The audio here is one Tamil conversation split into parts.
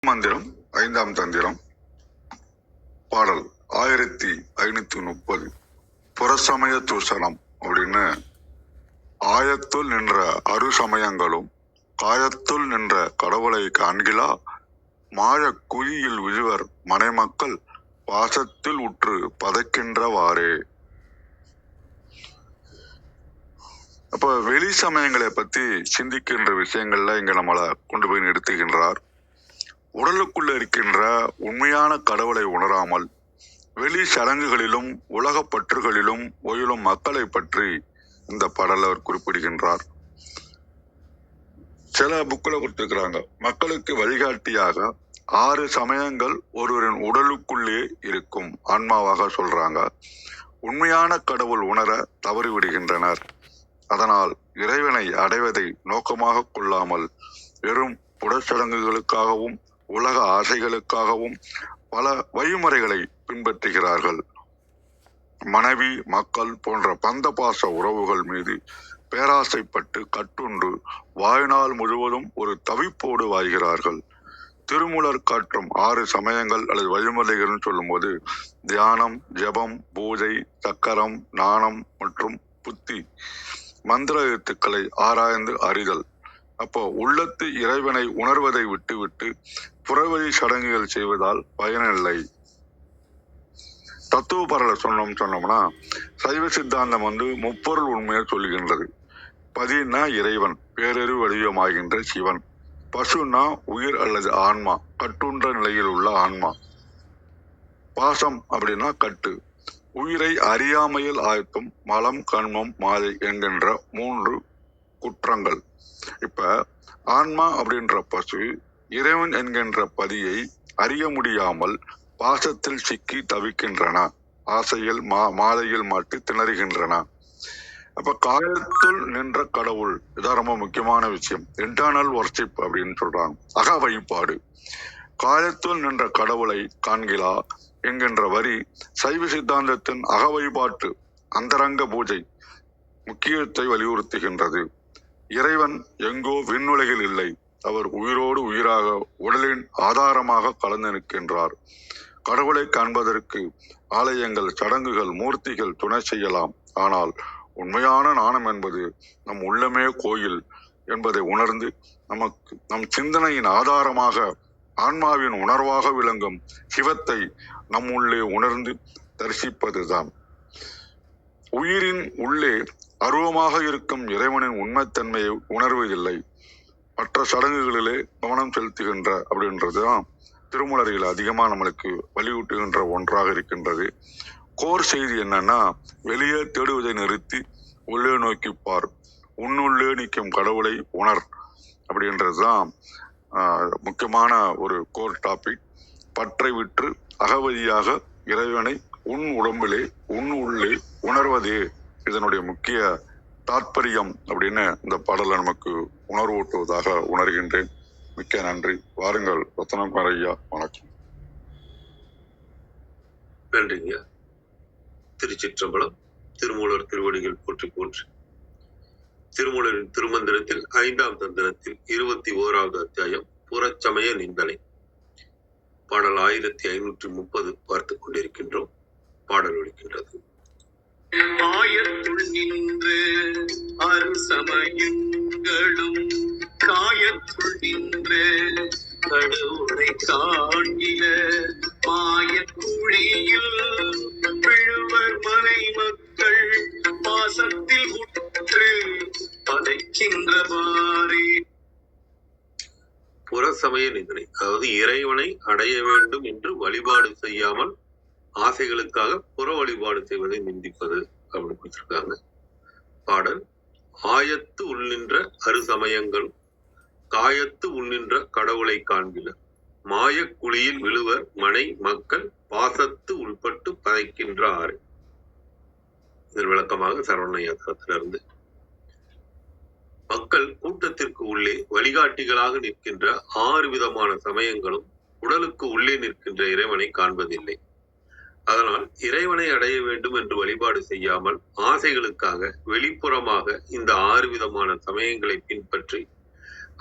மந்திரம் 5ஆம் தந்திரம் பாடல் 1530 புறசமய தூஷணம் அப்படின்னு ஆயத்துள் நின்ற அரு சமயங்களும் காயத்துள் நின்ற கடவுளை காண்கிலா மாய குழியில் விழுவர் மனைமக்கள் பாசத்தில் உற்று பதைக்கின்றவாறே. அப்ப வெளி சமயங்களை பத்தி சிந்திக்கின்ற விஷயங்கள்ல இங்க நம்மளை கொண்டு போய் நிறுத்துகின்றார். உடலுக்குள்ள இருக்கின்ற உண்மையான கடவுளை உணராமல் வெளி சடங்குகளிலும் உலக பற்றுகளிலும் ஒயிலும் மக்களை பற்றி இந்த பாடல அவர் குறிப்பிடுகின்றார். சில புக்கில் கொடுத்திருக்கிறாங்க, மக்களுக்கு வழிகாட்டியாக 6 சமயங்கள் ஒருவரின் உடலுக்குள்ளே இருக்கும் ஆன்மாவாக சொல்றாங்க. உண்மையான கடவுள் உணர தவறிவிடுகின்றனர். அதனால் இறைவனை அடைவதை நோக்கமாக கொள்ளாமல் வெறும் உடற்சடங்குகளுக்காகவும் உலக ஆசைகளுக்காகவும் பல வழிமுறைகளை பின்பற்றுகிறார்கள். மனைவி மக்கள் போன்ற பந்தபாச உறவுகள் மீது பேராசைப்பட்டு கட்டுண்டு வாழ்நாள் முழுவதும் ஒரு தவிப்போடு வாழ்கிறார்கள். திருமூலர் காட்டும் 6 சமயங்கள் அல்லது வழிமுறைகள் சொல்லும் போது தியானம், ஜபம், பூஜை, சக்கரம், நாணம் மற்றும் புத்தி மந்திர எழுத்துக்களை ஆராய்ந்து அறிதல். அப்போ உள்ளத்து இறைவனை உணர்வதை விட்டுவிட்டு புறவழி சடங்குகள் செய்வதால் பயனில்லை. தத்துவ பரல சொன்னோம்னா சைவ சித்தாந்தம் முப்பொருள் உண்மையை சொல்லுகின்றது. பதினா இறைவன், பேரறிவு வடிவமாகின்ற சிவன். பசுனா உயிர் அல்லது ஆன்மா, கட்டுன்ற நிலையில் உள்ள ஆன்மா. பாசம் அப்படின்னா கட்டு, உயிரை அறியாமையில் ஆழ்த்தும் மலம், கண்மம், மாயை என்கின்ற 3 குற்றங்கள். இப்ப ஆன்மா அப்படின்ற பசு இறைவன் என்கின்ற பதியை அறிய முடியாமல் பாசத்தில் சிக்கி தவிக்கின்றன, ஆசையில் மாலையில் மாட்டி திணறுகின்றன. அப்ப காயத்துள் நின்ற கடவுள், இதான் ரொம்ப முக்கியமான விஷயம். இன்டர்னல் வர்ஷிப் அப்படின்னு சொல்றாங்க, அக வழிபாடு. காயத்துள் நின்ற கடவுளை காண்கிலா என்கின்ற வரி சைவ சித்தாந்தத்தின் அக வழிபாட்டு அந்தரங்க பூஜை முக்கியத்தை வலியுறுத்துகின்றது. இறைவன் எங்கோ விண்ணுலகில் இல்லை, அவர் உயிரோடு உயிராக உடலின் ஆதாரமாக கலந்து நிற்கின்றார். கடவுளை காண்பதற்கு ஆலயங்கள், சடங்குகள், மூர்த்திகள் துணை செய்யலாம். ஆனால் உண்மையான நாணம் என்பது நம் உள்ளமே கோயில் என்பதை உணர்ந்து நம் சிந்தனையின் ஆதாரமாக ஆன்மாவின் உணர்வாக விளங்கும் சிவத்தை நம் உள்ளே உணர்ந்து தரிசிப்பதுதான். உயிரின் உள்ளே அருவமாக இருக்கும் இறைவனின் உண்மைத்தன்மையை உணர்வதில்லை, மற்ற சடங்குகளிலே கவனம் செலுத்துகின்ற அப்படின்றதுதான் திருமூலரில் அதிகமாக நம்மளுக்கு வலியூட்டுகின்ற ஒன்றாக இருக்கின்றது. கோர் செய்தி என்னன்னா, வெளியே தேடுவதை நிறுத்தி உள்ளே நோக்கி பார், உன்னுள்ளே நிற்கும் கடவுளை உணர் அப்படின்றதுதான் முக்கியமான ஒரு கோர் டாபிக். பற்றை விற்று அகவழியாக இறைவனை உன் உடம்பிலே உன் உள்ளே உணர்வதே இதனுடைய முக்கிய தாற்பயம் அப்படின்னு இந்த பாடல நமக்கு உணர்வூட்டுவதாக உணர்கின்றேன். மிக்க நன்றி. வாருங்கள் ரத்னகுமார் ஐயா, வணக்கம். நன்றிங்க. திருச்சிற்றம்பலம். திருமூலர் திருவடிகள் போற்றி போற்றி. திருமூலரின் திருமந்திரத்தில் 5ஆம் தந்திரத்தில் 21வது அத்தியாயம் புறச்சமய நிந்தனை. பாடல் 1530 பார்த்து கொண்டிருக்கின்றோம். பாடல் ஒலிக்கின்றது. ஆயத்துள் நின்று அரு சமயங்களும் காயத்துள் நின்று கடவுளை காண்கில மாய குழியில் விழுவர் மனை மக்கள் பாசத்தில் உற்று பதைக்கின்றவாறே. புறசமய நிந்தனை, அதாவது இறைவனை அடைய வேண்டும் என்று வழிபாடு செய்யாமல் ஆசைகளுக்காக புற வழிபாடு செய்வதை நிந்திப்பது அப்படின்னு கொடுத்திருக்காங்க. பாடல் ஆயத்து உள்நின்ற அரு சமயங்கள் காயத்து உள்நின்ற கடவுளை காண்கில மாய குழியில் விழுவர் மனை மக்கள் பாசத்து உள்பட்டு பதைக்கின்ற ஆறு. இதன் விளக்கமாக சரவண யாத்திரத்திலிருந்து, மக்கள் கூட்டத்திற்கு உள்ளே வழிகாட்டிகளாக நிற்கின்ற 6 விதமான சமயங்களும் உடலுக்கு உள்ளே நிற்கின்ற இறைவனை காண்பதில்லை. அதனால் இறைவனை அடைய வேண்டும் என்று வழிபாடு செய்யாமல் ஆசைகளுக்காக வெளிப்புறமாக இந்த 6 விதமான சமயங்களை பின்பற்றி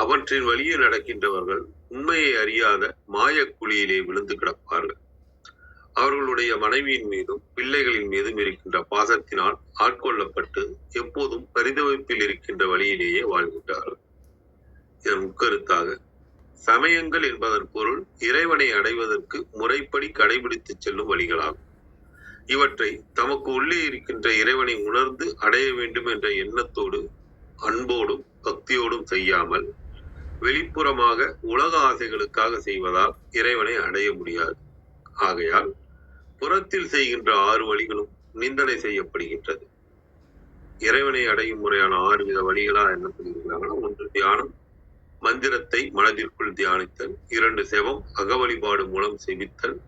அவற்றின் வழியே நடக்கின்றவர்கள் உண்மையை அறியாத மாயக்குழியிலே விழுந்து கிடப்பார்கள். அவர்களுடைய மனைவியின் மீதும் பிள்ளைகளின் மீதும் இருக்கின்ற பாசத்தினால் ஆட்கொள்ளப்பட்டு எப்போதும் பரிதவிப்பில் இருக்கின்ற வழியிலேயே வாழ்கின்றார்கள். இதன் உட்கருத்தாக சமயங்கள் என்பதன் பொருள் இறைவனை அடைவதற்கு முறைப்படி கடைபிடித்து செல்லும் வழிகளாகும். இவற்றை தமக்கு உள்ளே இருக்கின்ற இறைவனை உணர்ந்து அடைய வேண்டும் என்ற எண்ணத்தோடு அன்போடும் பக்தியோடும் செய்யாமல் வெளிப்புறமாக உலக ஆசைகளுக்காக செய்வதால் இறைவனை அடைய முடியாது. ஆகையால் புறத்தில் செய்கின்ற 6 வழிகளும் நிந்தனை செய்யப்படுகின்றது. இறைவனை அடையும் முறையான 6 வித வழிகளா என்ன சொல்லியிருக்கிறாங்கன்னா, 1 தியானம், மந்திரத்தை மனதிற்குள் தியானித்தல். 2 செவம், அக வழிபாடு மூலம் செவித்தல்.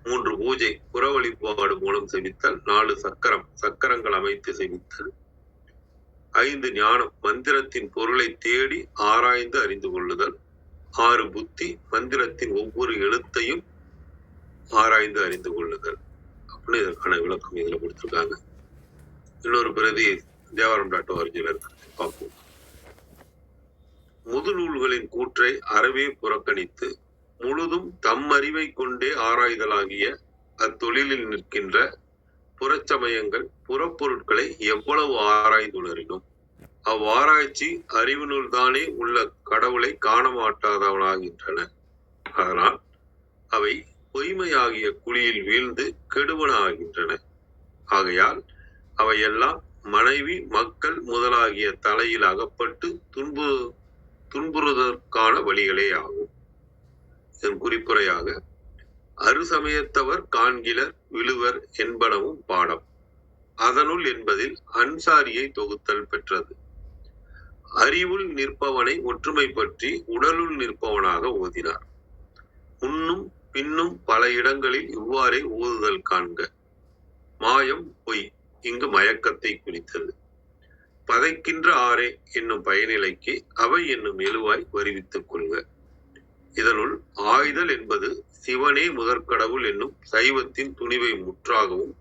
3 பூஜை, புற வழிபாடு மூலம் செவித்தல். 4 சக்கரங்கள் அமைத்து செவித்தல். 5 ஞானம், மந்திரத்தின் பொருளை தேடி ஆராய்ந்து அறிந்து கொள்ளுதல். 6 புத்தி, மந்திரத்தின் ஒவ்வொரு எழுத்தையும் ஆராய்ந்து அறிந்து கொள்ளுதல் அப்படின்னு இதற்கான விளக்கம் இதுல கொடுத்திருக்காங்க. இன்னொரு பிரதி தேவாரம்.org பார்ப்போம். முதுநூல்களின் கூற்றை அறவே புறக்கணித்து முழுதும் தம் அறிவை கொண்டே ஆராய்தலாகிய அத்தொழிலில் நிற்கின்ற புறச்சமயங்கள் புறப்பொருட்களை எவ்வளவு ஆராய்ந்துணரினும் அவ்வாராய்ச்சி அறிவினுள் தானே உள்ள கடவுளை காண மாட்டாதவனாகின்றன. அதனால் அவை பொய்மையாகிய குழியில் வீழ்ந்து கெடுவன ஆகின்றன. ஆகையால் அவையெல்லாம் மனைவி மக்கள் முதலாகிய தலையில் அகப்பட்டு துன்புறுவதற்கான வழிகளே ஆகும். இதன் குறிப்புரையாக அருசமயத்தவர் காண்கிலர் விழுவர் என்பனவும் பாடம். அதனுள் என்பதில் அன்சாரியை தொகுத்தல் பெற்றது. அறிவுள் நிற்பவனை ஒற்றுமை பற்றி உடலுள் நிற்பவனாக ஓதினார். முன்னும் பின்னும் பல இடங்களில் இவ்வாறே ஓதுதல் காண்க. மாயம் பொய் இங்கு மயக்கத்தை குறித்தது. பதைக்கின்ற ஆரே என்னும் பயனிலைக்கு அவை என்னும் எழுவாய் வருவித்துக் கொள்க. இதனுள் ஆய்தல் என்பது சிவனே முதற்கடவுள் என்னும் சைவத்தின் துணிவை முற்றாகவும்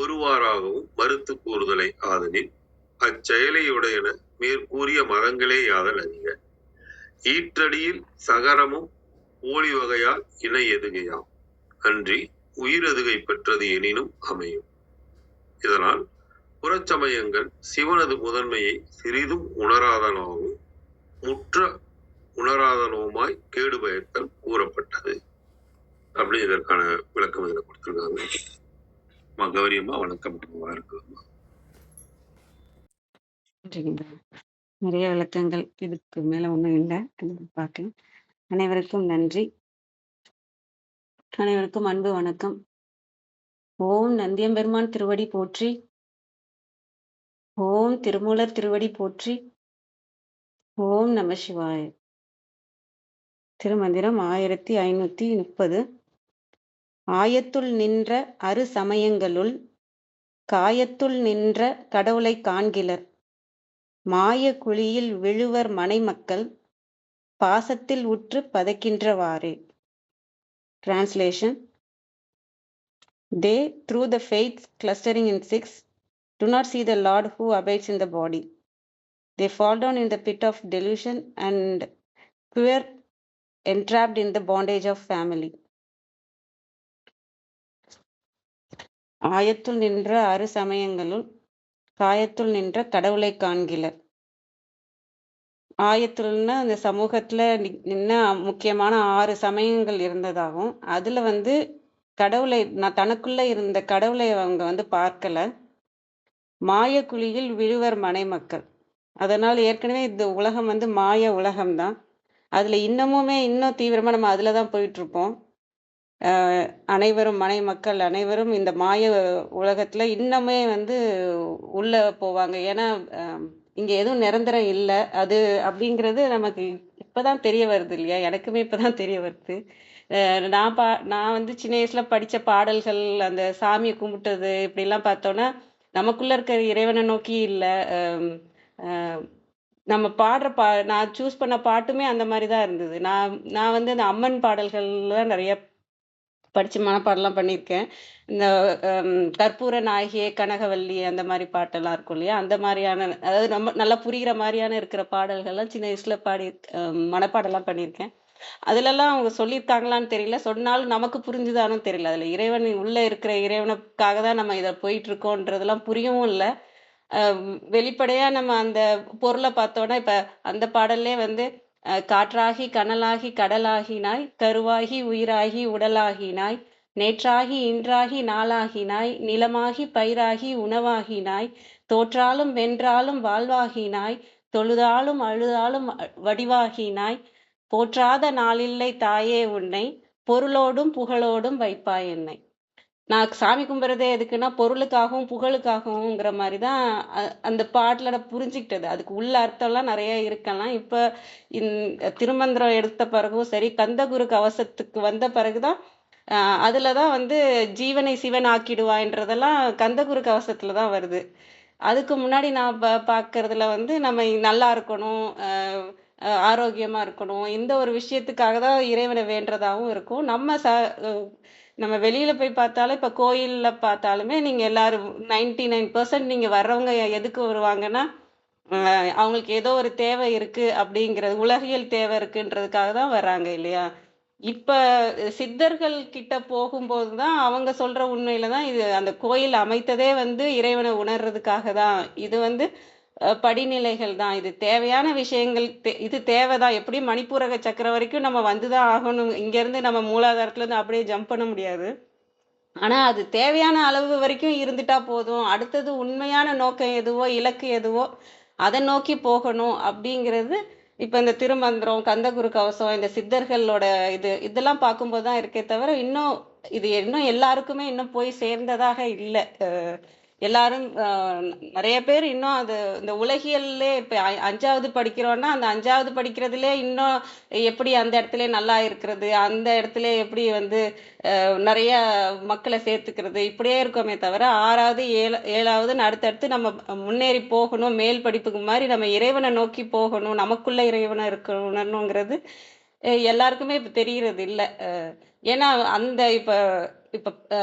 ஒருவாறாகவும் மறுத்து கூறுதலை ஆதலில் அச்செயலையுடையன மேற்கூறிய மதங்களே யாதல் அறிக. ஈற்றடியில் சகரமும் போலி வகையால் இணை எதுகையாம் அன்றி உயிரெதுகை பெற்றது எனினும் அமையும். இதனால் புறச்சமயங்கள் சிவனது முதன்மையை சிறிதும் உணராதனவும் முற்ற உணராதனவுமாய் கேடு பயத்தல் கூறப்பட்டது அப்படின்னு இதற்கான விளக்கம் இதில் கொடுத்திருக்காங்க. கௌரியம்மா வணக்கம். இருக்குமா நிறைய விளக்கங்கள், இதுக்கு மேல ஒண்ணும் இல்லை, பார்க்கலாம். அனைவருக்கும் நன்றி, அனைவருக்கும் அன்பு வணக்கம். ஓம் நந்தியம்பெருமான் திருவடி போற்றி, ஓம் திருமூலர் திருவடி போற்றி, ஓம் நம சிவாய. திருமந்திரம் 1530. ஆயத்துள் நின்ற அரு சமயங்களுள் காயத்துள் நின்ற கடவுளை காண்கிலர். மாய குழியில் விழுவர் மனைமக்கள் பாசத்தில் உற்று பதைக்கின்றவாறே. Translation: They, through the faiths clustering in 6, do not see the Lord who abides in the body. They fall down in the pit of delusion and queer, entrapped in the bondage of family. ஆயத்துள் நின்ற அரு சமயங்களுள் காயத்துள் நின்ற கடவுளை காண்கிலர். ஆயத்துள்னா அந்த சமூகத்துல நின்ன முக்கியமான 6 சமயங்கள் இருந்ததாகவும், அதுல கடவுளை தனக்குள்ள இருந்த கடவுளை அவங்க பார்க்கல. மாய குழியில் விழுவர் மனைமக்கள். அதனால ஏற்கனவே இந்த உலகம் மாய உலகம்தான். அதுல இன்னும் தீவிரமா நம்ம அதுலதான் போயிட்டு இருப்போம். அனைவரும் மனைமக்கள் அனைவரும் இந்த மாய உலகத்துல இன்னமே உள்ள போவாங்க. ஏன்னா இங்க எதுவும் நிரந்தரம் இல்லை அது அப்படிங்கிறது நமக்கு இப்பதான் தெரிய வருது இல்லையா? எனக்குமே இப்பதான் தெரிய வருது. நான் சின்ன வயசுல படிச்ச பாடல்கள், அந்த சாமியை கும்பிட்டது இப்படிலாம் பார்த்தோன்னா நமக்குள்ள இருக்கிற இறைவனை நோக்கி இல்லை. நம்ம பாடுற நான் சூஸ் பண்ண பாட்டுமே அந்த மாதிரி தான் இருந்தது. நான் அந்த அம்மன் பாடல்கள்லாம் நிறைய படிச்சு மனப்பாடலாம் பண்ணியிருக்கேன். இந்த கற்பூர நாயகியே கனகவல்லி அந்த மாதிரி பாட்டெல்லாம் இருக்கும் இல்லையா? அந்த மாதிரியான அதாவது ரொம்ப நல்லா புரிகிற மாதிரியான இருக்கிற பாடல்கள்லாம் சின்ன வயசுல பாடி மனப்பாடலாம் பண்ணியிருக்கேன். அதுலலாம் அவங்க சொல்லியிருக்காங்களான்னு தெரியல. சொன்னாலும் நமக்கு புரிஞ்சுதான்னு தெரியல. அதுல இறைவன் உள்ள இருக்கிற இறைவனுக்காக தான் நம்ம இத போயிட்டு இருக்கோன்றதெல்லாம் புரியவும் இல்ல. அ வெளிப்படையா நம்ம அந்த பொருள பார்த்தோம்னா, இப்ப அந்த பாடல்லே வந்து காற்றாகி, கனலாகி, கடலாகினாய், கருவாகி, உயிராகி, உடலாகினாய், நேற்றாகி, இன்றாகி, நாளாகினாய், நிலமாகி, பயிராகி, உணவாகினாய், தோற்றாலும் வென்றாலும் வாழ்வாகினாய், தொழுதாலும் அழுதாலும் வடிவாகினாய், போற்றாத நாளில்லை தாயே உன்னை, பொருளோடும் புகழோடும் வைப்பாய் என்னை. நான் சாமி கும்பிடுறதே எதுக்குன்னா, பொருளுக்காகவும், புகழுக்காகவும்ங்கிற மாரி தான் அந்த பாட்டுல நான் புரிஞ்சுக்கிட்டது. அதுக்கு உள்ள அர்த்தம்லாம் நெறைய இருக்கலாம். இப்ப இந் திருமந்திரம் எடுத்த பிறகும் சரி, கந்தகுரு கவசத்துக்கு வந்த பிறகு தான் அ அதுல தான் வந்து ஜீவனை சிவன் ஆக்கிடுவாய்ன்றதெல்லாம் கந்தகுரு கவசத்துல தான் வருது. அதுக்கு முன்னாடி நான் பார்க்கறதுல வந்து நம்ம நல்லா இருக்கணும், ஆரோக்கியமா இருக்கணும். இந்த ஒரு விஷயத்துக்காக தான் இறைவன வேண்டுறதாவும் இருக்கும். நம்ம வெளியில போய் பார்த்தாலும், இப்ப கோயில்ல பார்த்தாலுமே நீங்க எல்லாரும் 99% நீங்க வர்றவங்க எதுக்கு வருவாங்கன்னா, அ அவங்களுக்கு ஏதோ ஒரு தேவை இருக்கு அப்படிங்கிறது, உலகியல் தேவை இருக்குன்றதுக்காக தான் வர்றாங்க இல்லையா? இப்ப சித்தர்கள் கிட்ட போகும்போது தான் அவங்க சொல்ற உண்மையில தான் இது அந்த கோயில் அமைத்ததே வந்து இறைவன உணர்றதுக்காக தான். இது வந்து படிநிலைகள் தான். இது தேவையான விஷயங்கள் இது தேவைதான். எப்படியும் மணிப்பூரக சக்கரம் வரைக்கும் நம்ம வந்து தான் ஆகணும். இங்கேருந்து நம்ம மூலாதாரத்துலேருந்து அப்படியே ஜம்ப் பண்ண முடியாது. ஆனா அது தேவையான அளவு வரைக்கும் இருந்துட்டா போதும். அடுத்தது உண்மையான நோக்கம் எதுவோ, இலக்கு எதுவோ, அத நோக்கி போகணும் அப்படிங்கிறது, இப்ப இந்த திருமந்திரம், கந்தகுரு கவசம், இந்த சித்தர்களோட இதெல்லாம் பார்க்கும்போது தான் இருக்கே தவிர, இன்னும் எல்லாருக்குமே இன்னும் போய் சேர்ந்ததாக இல்ல. எல்லாரும் நெறைய பேர் இன்னும் இந்த உலகியல்லே இப்ப 5வது படிக்கிறோம்னா, அந்த 5வது படிக்கிறதிலே இன்னும் எப்படி அந்த இடத்திலே நல்லா இருக்கிறது, அந்த இடத்திலே எப்படி வந்து நெறைய மக்கள சேர்த்துக்கிறது, இப்படியே இருக்கோமே தவிர 6வது, 7வதுன்னு அடுத்தடுத்து நம்ம முன்னேறி போகணும். மேல் படிப்புக்கு மாரி நம்ம இறைவன நோக்கி போகணும். நமக்குள்ள இறைவன உணரணுங்கிறது எல்லாருக்குமே இப்ப தெரியறது இல்ல. ஏன்னா அந்த இப்ப இப்ப அ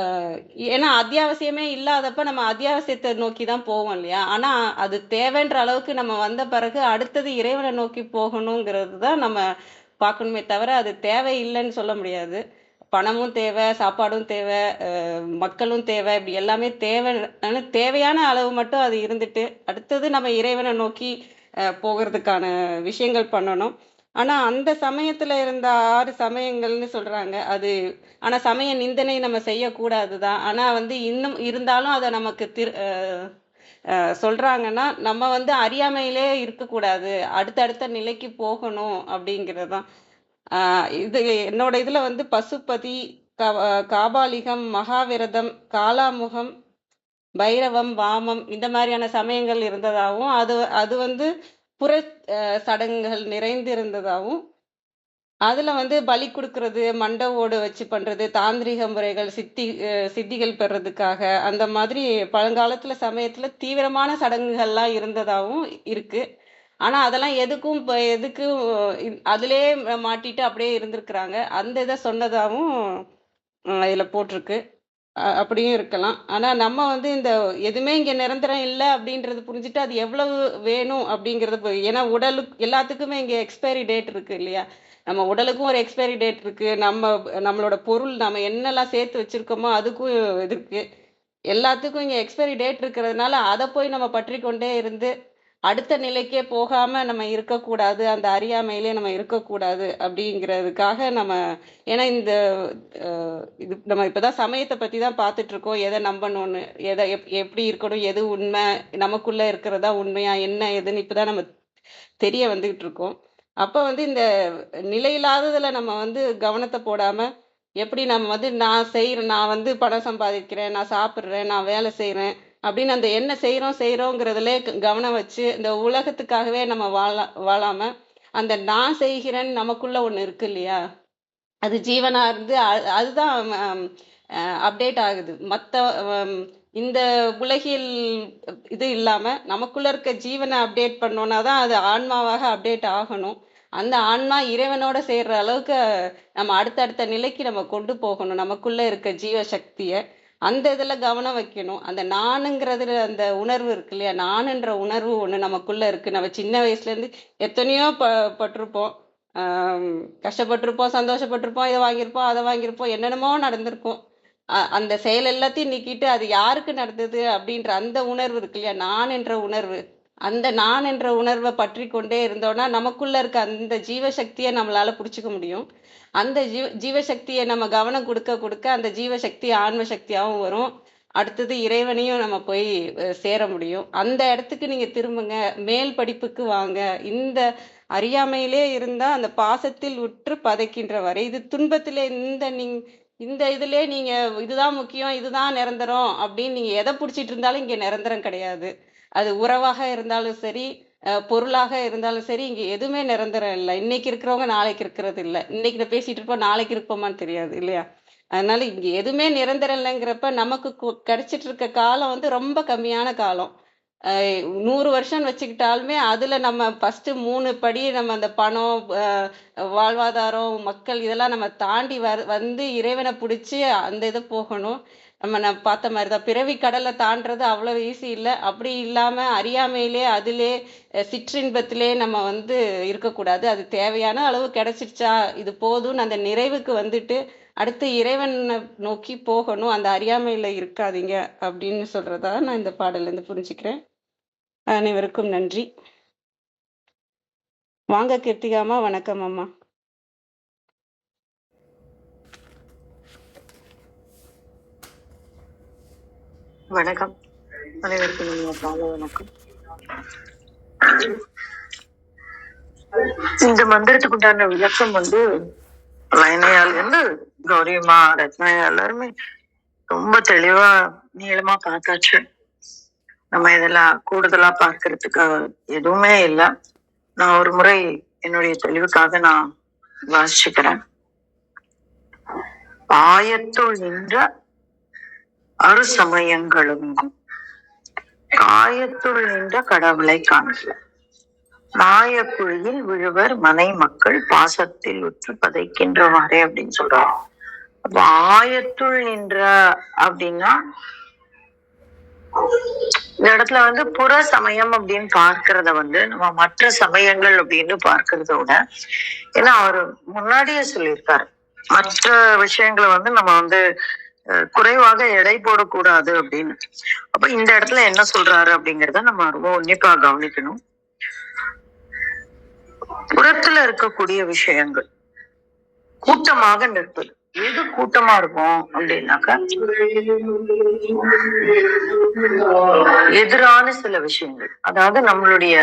ஏன்னா அத்தியாவசியமே இல்லாதப்ப நம்ம அத்தியாவசியத்த நோக்கி தான் போவோம் இல்லையா? ஆனா அது தேவைன்ற அளவுக்கு நம்ம வந்த பிறகு அடுத்தது இறைவன நோக்கி போகணுங்கிறது தான் நம்ம பார்க்கணுமே தவிர, அது தேவை இல்லன்னு சொல்ல முடியாது. பணமும் தேவை, சாப்பாடும் தேவை, மக்களும் தேவை, இப்படி எல்லாமே தேவை. ஆனா தேவையான அளவு மட்டும் அது இருந்துட்டு, அடுத்தது நம்ம இறைவன நோக்கி போகறதுக்கான விஷயங்கள் பண்ணணும். ஆனா அந்த சமயத்துல இருந்த 6 சமயங்கள்னு சொல்றாங்க. ஆனா சமய நிந்தனை நம்ம செய்யக்கூடாது தான். ஆனா வந்து இன்னும் இருந்தாலும் அத நமக்கு சொல்றாங்கன்னா, நம்ம வந்து அறியாமையிலே இருக்கக்கூடாது. அடுத்தடுத்த நிலைக்கு போகணும் அப்படிங்கிறது தான். இது என்னோட இதுல வந்து பசுபதி, காபாலிகம், மகாவிரதம், காலாமுகம், பைரவம், வாமம் இந்த மாதிரியான சமயங்கள் இருந்ததாவும், அது அது வந்து புற சடங்குகள் நிறைந்து இருந்ததாவும், அதுல வந்து பலி குடுக்குறது, மண்ட ஓடு வச்சு பண்றது, தாந்திரீக முறைகள், சித்திகள் பெறதுக்காக, அந்த மாதிரி பழங்காலத்துல சமயத்துல தீவிரமான சடங்குகள்லாம் இருந்ததாவும் இருக்கு. ஆனா அதெல்லாம் எதுக்கும் அதிலேயே மாட்டிட்டு அப்படியே இருந்திருக்கிறாங்க. அந்த இத சொன்னதாவும் இதுல போட்டிருக்கு. அப்படியும் இருக்கலாம். ஆனா நம்ம வந்து இந்த எதுவுமே இங்க நிரந்தரம் இல்ல அப்படின்றது புரிஞ்சுட்டு, அது எவ்வளவு வேணும் அப்படிங்கிறது ஏன்னா எல்லாத்துக்குமே இங்க எக்ஸ்பைரி டேட் இருக்கு இல்லையா? நம்ம உடலுக்கும் ஒரு எக்ஸ்பைரி டேட் இருக்கு. நம்மளோட பொருள் நம்ம என்னெல்லாம் சேர்த்து வச்சிருக்கோமோ, அதுக்கும் இது இருக்கு. எல்லாத்துக்கும் இங்க எக்ஸ்பைரி டேட் இருக்கிறதுனால, அத போய் நம்ம பற்றிக்கொண்டே இருந்து, அடுத்த நிலைக்கே போகாம நம்ம இருக்கக்கூடாது. அந்த அறியாமையிலே நம்ம இருக்கக்கூடாது அப்படிங்கிறதுக்காக ஏன்னா இது நம்ம இப்பதான் சமயத்த பத்தி தான் பார்த்துட்டு இருக்கோம். எத நம்பணும்னு, எப்படி இருக்கணும், எது உண்மை, நமக்குள்ள இருக்கிறதா உண்மையா, என்ன ஏதுன்னு இப்பதான் நம்ம தெரிய வந்துகிட்டு இருக்கோம். அப்ப வந்து இந்த நிலையில்லாததுல நம்ம வந்து கவனத்த போடாம, எப்படி நம்ம வந்து நான் வந்து பணம் சம்பாதிக்கிறேன், நான் சாப்பிடுறேன், நான் வேலை செய்றேன் அப்படின்னு அந்த என்ன செய்றோங்கிறதுலே கவனம் வச்சு, இந்த உலகத்துக்காகவே நம்ம வாழாம, அந்த நான் செய்கிறேன்னு நமக்குள்ள ஒண்ணு இருக்கு இல்லையா? அது ஜீவனா இருந்து அதுதான் அப்டேட் ஆகுது. இந்த உலகியல் இது இல்லாம, நமக்குள்ள இருக்க ஜீவன அப்டேட் பண்ணோம்னா தான் அது ஆன்மாவாக அப்டேட் ஆகணும். அந்த ஆன்மா இறைவனோட சேர்ற அளவுக்கு நம்ம அடுத்தடுத்த நிலைக்கு நம்ம கொண்டு போகணும். நமக்குள்ள இருக்க ஜீவசக்திய. அந்த இதுல கவனம் வைக்கணும். அந்த நானுங்கிறதுல அந்த உணர்வு இருக்கு இல்லையா? நானுன்ற உணர்வு ஒண்ணு நமக்குள்ள இருக்கு. நம்ம சின்ன வயசுலேருந்து எத்தனையோ பட்டிருப்போம். ஆம், கஷ்டப்பட்டிருப்போம், சந்தோஷப்பட்டிருப்போம், இதை வாங்கியிருப்போம், அதை வாங்கியிருப்போம், என்னென்னமோ நடந்திருக்கும். அந்த செயல் எல்லாத்தையும் நீக்கிட்டு அது யாருக்கு நடந்தது அப்படின்ற அந்த உணர்வு இருக்கு இல்லையா? நான் என்ற உணர்வு. அந்த நான் என்ற உணர்வை பற்றி கொண்டே இருந்தோம்னா நமக்குள்ள இருக்க அந்த ஜீவசக்தியை நம்மளால புடிச்சுக்க முடியும். அந்த ஜீவசக்தியை நம்ம கவனம் கொடுக்க கொடுக்க அந்த ஜீவசக்தி ஆன்ம சக்தியாகவும் வரும். அடுத்தது இறைவனையும் நம்ம போய் சேர முடியும். அந்த இடத்துக்கு நீங்க திரும்புங்க, மேல் படிப்புக்கு வாங்க. இந்த அறியாமையிலே இருந்தா அந்த பாசத்தில் உற்று பதைக்கின்ற வரை இது துன்பத்திலே இந்த இதுலயே நீங்க இதுதான் முக்கியம், இதுதான் நிரந்தரம் அப்படின்னு நீங்க எதை பிடிச்சிட்டு இருந்தாலும் இங்க நிரந்தரம் கிடையாது. அது உறவாக இருந்தாலும் சரி, பொருளாக இருந்தாலும் சரி, இங்க எதுவுமே நிரந்தரம் இல்லை. இன்னைக்கு இருக்கிறவங்க நாளைக்கு இருக்கிறது இல்லை. இன்னைக்கு நான் பேசிட்டு இருப்போம், நாளைக்கு இருப்போமான்னு தெரியாது இல்லையா? அதனால இங்க எதுவுமே நிரந்தரம் இல்லைங்கிறப்ப நமக்கு கிடைச்சிட்டு இருக்க காலம் வந்து ரொம்ப கம்மியான காலம். 100 வருஷம்னு வச்சுக்கிட்டாலுமே அதுல நம்ம ஃபர்ஸ்ட் 3 படி நம்ம அந்த பணம், வாழ்வாதாரம், மக்கள் இதெல்லாம் நம்ம தாண்டி வந்து இறைவனை பிடிச்சி அந்த இது போகணும். நம்ம பார்த்த மாதிரி தான் பிறவி கடலை தாண்டறது அவ்வளவு ஈஸி இல்லை. அப்படி இல்லாம அறியாமையிலே அதிலே சிற்றின்பத்திலே நம்ம வந்து இருக்கக்கூடாது. அது தேவையான அளவு கிடைச்சிருச்சா இது போதும்னு அந்த நிறைவுக்கு வந்துட்டு அடுத்து இறைவனை நோக்கி போகணும். அந்த அறியாமையில இருக்காதீங்க அப்படின்னு சொல்றதா நான் இந்த பாடல்ல இருந்து புரிஞ்சுக்கிறேன். அனைவருக்கும் நன்றி. வாங்க கீர்த்திகாமா. வணக்கம் அம்மா. வணக்கம் அனைவருக்கும் காலை வணக்கம். இந்த மந்திரத்துக்கு உண்டான விளக்கம் வந்து லைனையால் வந்து கௌரியம்மா, ரத்னாயா எல்லாருமே ரொம்ப தெளிவா நீளமா பார்த்தாச்சு. நம்ம இதெல்லாம் கூடுதலா பார்க்கறதுக்கு எதுவுமே இல்லை. நான் ஒரு முறை என்னுடைய தெளிவுக்காக நான் வாசிச்சுக்கிறேன். ஆயத்துள் நின்ற அரு சமயங்களும் காயத்துள் நின்ற கடவுளை காணல. மாயக்குழியில் விழுவர் மனை மக்கள் பாசத்தில் உற்று பதைக்கின்றவாறே அப்படின்னு சொல்றாங்க. அப்ப ஆயத்துள் நின்ற அப்படின்னா இந்த இடத்துல வந்து புற சமயம் அப்படின்னு பார்க்கறத வந்து நம்ம மற்ற சமயங்கள் அப்படின்னு பார்க்கறத விட, ஏன்னா அவரு முன்னாடியே சொல்லியிருக்காரு மற்ற விஷயங்களை வந்து நம்ம வந்து குறைவாக எடை போடக்கூடாது அப்படின்னு. அப்ப இந்த இடத்துல என்ன சொல்றாரு அப்படிங்கறத நம்ம ரொம்ப உன்னிப்பா கவனிக்கணும். புறத்துல இருக்கக்கூடிய விஷயங்கள் கூட்டமாக நிற்பது. எது கூட்டமா இருக்கும் அப்படின்னாக்கா எதிரான சில விஷயங்கள், அதாவது நம்மளுடைய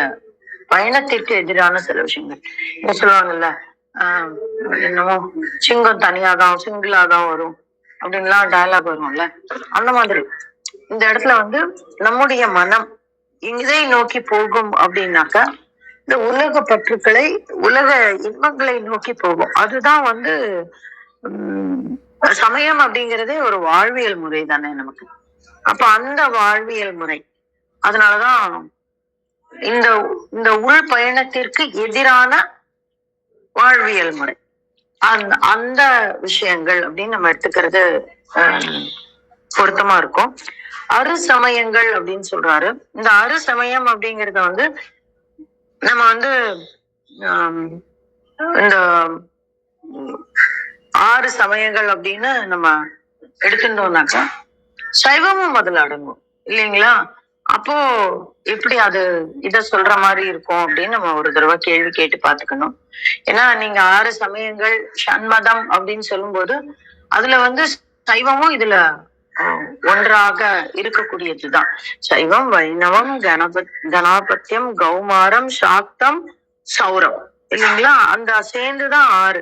பயணத்திற்கு எதிரான சில விஷயங்கள். என்ன சொல்லுவாங்கல்ல, என்னமோ சிங்கம் தனியாதான் சிங்கிளாதான் வரும் அப்படின்லாம் டயலாக் வரும்ல, அந்த மாதிரி இந்த இடத்துல வந்து நம்முடைய மனம் இதை நோக்கி போகும் அப்படின்னாக்கா இந்த உலக பற்றுக்களை, உலக இன்பங்களை நோக்கி போகும். அதுதான் வந்து சமயம் அப்படிங்கிறதே ஒரு வாழ்வியல் முறை தானே நமக்கு. அப்ப அந்த வாழ்வியல் முறை, அதனாலதான் இந்த இந்த உள் பயணத்திற்கு எதிரான வாழ்வியல் முறை, அந்த விஷயங்கள் அப்படின்னு நம்ம எடுத்துக்கிறது பொருத்தமா இருக்கும். அரு சமயங்கள் அப்படின்னு சொல்றாரு. இந்த அரு சமயம் அப்படிங்கறத வந்து நம்ம வந்து இந்த 6 சமயங்கள் அப்படின்னு நம்ம எடுத்துட்டோம்னாக்கா சைவமும் அதுல அடங்கும் இல்லைங்களா? அப்போ எப்படி அது இத சொல்ற மாதிரி இருக்கும் அப்படின்னு நம்ம ஒரு தடவை கேள்வி கேட்டு பாத்துக்கணும். ஏன்னா நீங்க 6 சமயங்கள் சண்மதம் அப்படின்னு சொல்லும்போது அதுல வந்து சைவமும் இதுல ஒன்றாக இருக்கக்கூடியதுதான். சைவம், வைணவம், கணாபத்தியம், கௌமாரம், சாக்தம், சௌரம் இல்லைங்களா? அந்த சேர்ந்துதான் 6.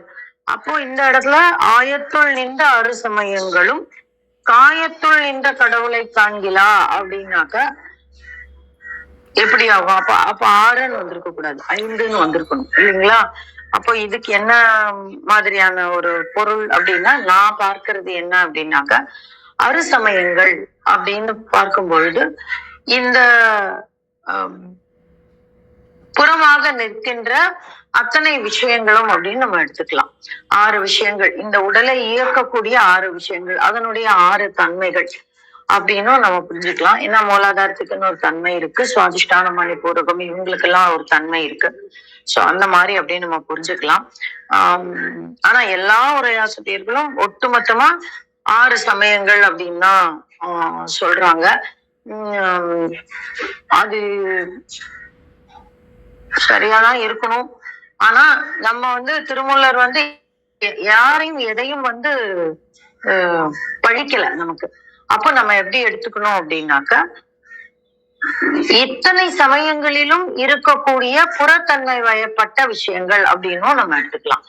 அப்போ இந்த இடத்துல ஆயத்துள் நின்ற அரு சமயங்களும் காயத்துள் நின்ற கடவுளை காண்கிலா அப்படின்னாக்க எப்படி ஆகும்? அப்ப 6ன்னு வந்திருக்க கூடாது, 5ன்னு வந்திருக்கணும் இல்லைங்களா? அப்போ இதுக்கு என்ன மாதிரியான ஒரு பொருள் அப்படின்னா, நான் பார்க்கறது என்ன அப்படின்னாக்க அரு சமயங்கள் அப்படின்னு பார்க்கும் பொழுது இந்த புறமாக நிற்கின்ற அத்தனை விஷயங்களும் அப்படின்னு நம்ம எடுத்துக்கலாம். 6 விஷயங்கள், இந்த உடலை இயக்கக்கூடிய 6 விஷயங்கள், அதனுடைய 6 தன்மைகள் அப்படின்னும் நம்ம புரிஞ்சுக்கலாம். ஏன்னா மூலாதாரத்துக்குன்னு ஒரு தன்மை இருக்கு, சுவாதிஷ்டான மணிப்பூரகம் இவங்களுக்கு எல்லாம் ஒரு தன்மை இருக்கு. சோ அந்த மாதிரி அப்படின்னு நம்ம புரிஞ்சுக்கலாம். ஆனா எல்லா உரையாசிரியர்களும் ஒட்டுமொத்தமா 6 சமயங்கள் அப்படின்னு தான் சொல்றாங்க. அது சரியாதான் இருக்கணும். ஆனா நம்ம வந்து திருமூலர் வந்து யாரையும் எதையும் வந்து பழிக்கல நமக்கு. அப்ப நம்ம எப்படி எடுத்துக்கணும் அப்படின்னாக்க, இத்தனை சமயங்களிலும் இருக்கக்கூடிய புறத்தன்மை வயப்பட்ட விஷயங்கள் அப்படின்னும் நம்ம எடுத்துக்கலாம்.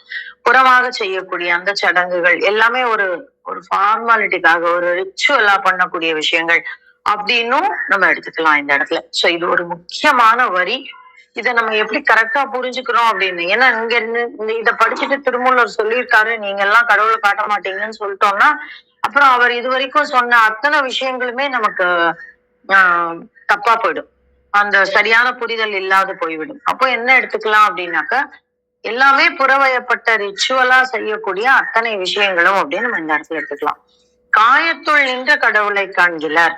புறமாக செய்யக்கூடிய அந்த சடங்குகள் எல்லாமே ஒரு ஒரு ஃபார்மாலிட்டிக்காக, ஒரு ரிச்சுவலா பண்ணக்கூடிய விஷயங்கள் அப்படின்னும் நம்ம எடுத்துக்கலாம் இந்த இடத்துல. சோ இது ஒரு முக்கியமான வரி. இதை நம்ம எப்படி கரெக்டா புரிஞ்சுக்கிறோம் அப்படின்னு, ஏன்னா இங்க இருந்து இதை படிச்சுட்டு திருமூலர் சொல்லியிருக்காரு நீங்க எல்லாம் கடவுளை காட்ட மாட்டீங்கன்னு சொல்லிட்டோம்னா, அப்புறம் அவர் இது வரைக்கும் சொன்ன அத்தனை விஷயங்களுமே நமக்கு தப்பா போயிடும், அந்த சரியான புரிதல் இல்லாத போய்விடும். அப்போ என்ன எடுத்துக்கலாம் அப்படின்னாக்க, எல்லாமே புறவயப்பட்ட ரிச்சுவலா செய்யக்கூடிய அத்தனை விஷயங்களும் அப்படின்னு நம்ம இந்த இடத்துல எடுத்துக்கலாம். காயத்துள் நின்ற கடவுளை காண்கிறார்,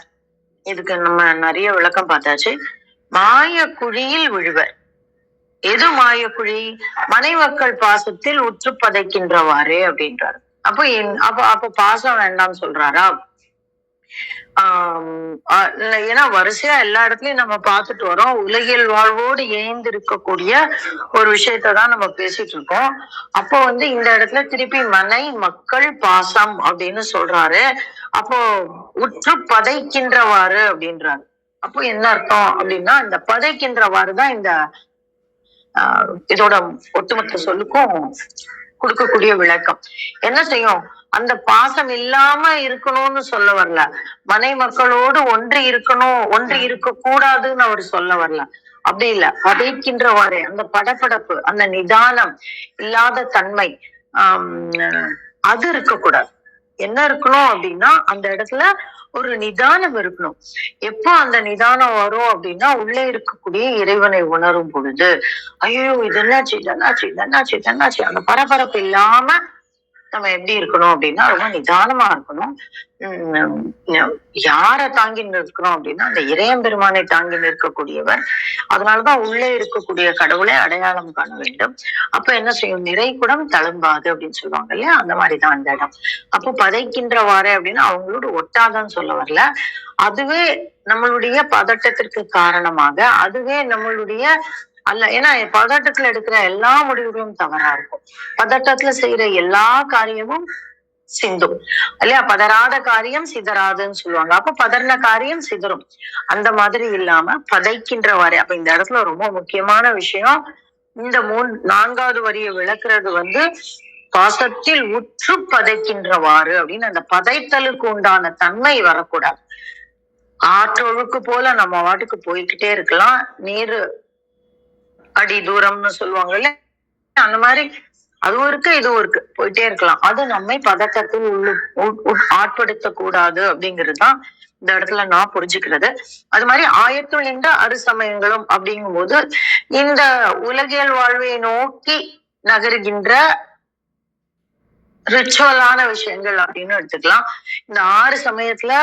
இதுக்கு நம்ம நிறைய விளக்கம் பார்த்தாச்சு. மாய குழியில் விழுவர். எது மாய குழி? மனைமக்கள் பாசத்தில் உற்று பதைக்கின்றவாறு அப்படின்றாரு. அப்போ அப்ப பாசம் வேண்டாம்னு சொல்றாரா? ஏன்னா வரிசையா எல்லா இடத்துலயும் நம்ம பார்த்துட்டு வரோம், உலகியல் வாழ்வோடு இணைந்து இருக்கக்கூடிய ஒரு விஷயத்தான் நம்ம பேசிட்டு இருக்கோம். அப்போ வந்து இந்த இடத்துல திருப்பி மனை மக்கள் பாசம் அப்படின்னு சொல்றாரு. அப்போ உற்று பதைக்கின்றவாறு அப்படின்றாரு. அப்போ என்ன அர்த்தம் அப்படின்னா, இந்த பதைக்கின்றவாறுதான் இந்த இதோட ஒட்டுமொத்த சொல்லுக்கும் கொடுக்கக்கூடிய விளக்கம். என்ன செய்யும்? அந்த பாசம் இல்லாம இருக்கணும்னு சொல்ல வரல, மனை மக்களோடு ஒன்றி இருக்கணும், ஒன்றி இருக்க கூடாதுன்னு அவர் சொல்ல வரல. அப்படி இல்ல, பதைக்கின்றவாறு அந்த படபடப்பு, அந்த நிதானம் இல்லாத தன்மை அது இருக்கக்கூடாது. என்ன இருக்கணும் அப்படின்னா, அந்த இடத்துல ஒரு நிதானம் இருக்கணும். எப்போ அந்த நிதானம் வரும் அப்படின்னா, உள்ளே இருக்கக்கூடிய இறைவனை உணரும் பொழுது, ஐயோ இது என்னாச்சு இதென்னாச்சு இதென்னாச்சு இதென்னாச்சு, அந்த பரபரப்பு இல்லாம நம்ம எப்படி இருக்கணும் அப்படின்னா, ரொம்ப நிதானமா இருக்கணும். யார தாங்கி நிற்கிறோம் அப்படின்னா, அந்த இறையம்பெருமானை தாங்கி நிற்கக்கூடியவர். அதனாலதான் உள்ளே இருக்கக்கூடிய கடவுளை அடையாளம் காண வேண்டும். அப்ப என்ன செய்யும்? நிறைகுடம் தழும்பாது அப்படின்னு சொல்லுவாங்க இல்லையா, அந்த மாதிரிதான் அந்த இடம். அப்போ பதைக்கின்றவாறு அப்படின்னா அவங்களோட ஒட்டாதான்னு சொல்ல வரல, அதுவே நம்மளுடைய பதட்டத்திற்கு காரணமாக, அதுவே நம்மளுடைய அல்ல. ஏன்னா பதட்டத்துல எடுக்கிற எல்லா முடிவுகளும் தவறா இருக்கும், பதட்டத்துல செய்யற எல்லா காரியமும் சிந்தும் இல்லையா. பதறாத காரியம் சிதறாதுன்னு சொல்லுவாங்க. அப்ப பதறின காரியம் சிதறும். அந்த மாதிரி இல்லாம பதைக்கின்றவாறு. அப்ப இந்த இடத்துல ரொம்ப முக்கியமான விஷயம், இந்த 4வது வரியை விளக்குறது வந்து பாசத்தில் உற்று பதைக்கின்றவாறு அப்படின்னு, அந்த பதைத்தலுக்கு உண்டான தன்மை வரக்கூடாது. ஆற்றொழுக்கு போல நம்ம வாட்டுக்கு போய்கிட்டே இருக்கலாம், நீர் அடி தூரம்னு சொல்லுவாங்க இல்ல, அந்த மாதிரி அதுவும் இருக்கு இதுவும் இருக்கு, போயிட்டே இருக்கலாம். அது நம்மை பதட்டத்தில் ஆட்படுத்த கூடாது அப்படிங்கிறதுதான் இந்த இடத்துல நான் புரிஞ்சுக்கிறது. அது மாதிரி ஆயத்துள் நின்ற அறுசமயங்களும் அப்படிங்கும் போது, இந்த உலகியல் வாழ்வை நோக்கி நகருகின்ற ரிச்சுவலான விஷயங்கள் அப்படின்னு எடுத்துக்கலாம். இந்த 6 சமயத்துல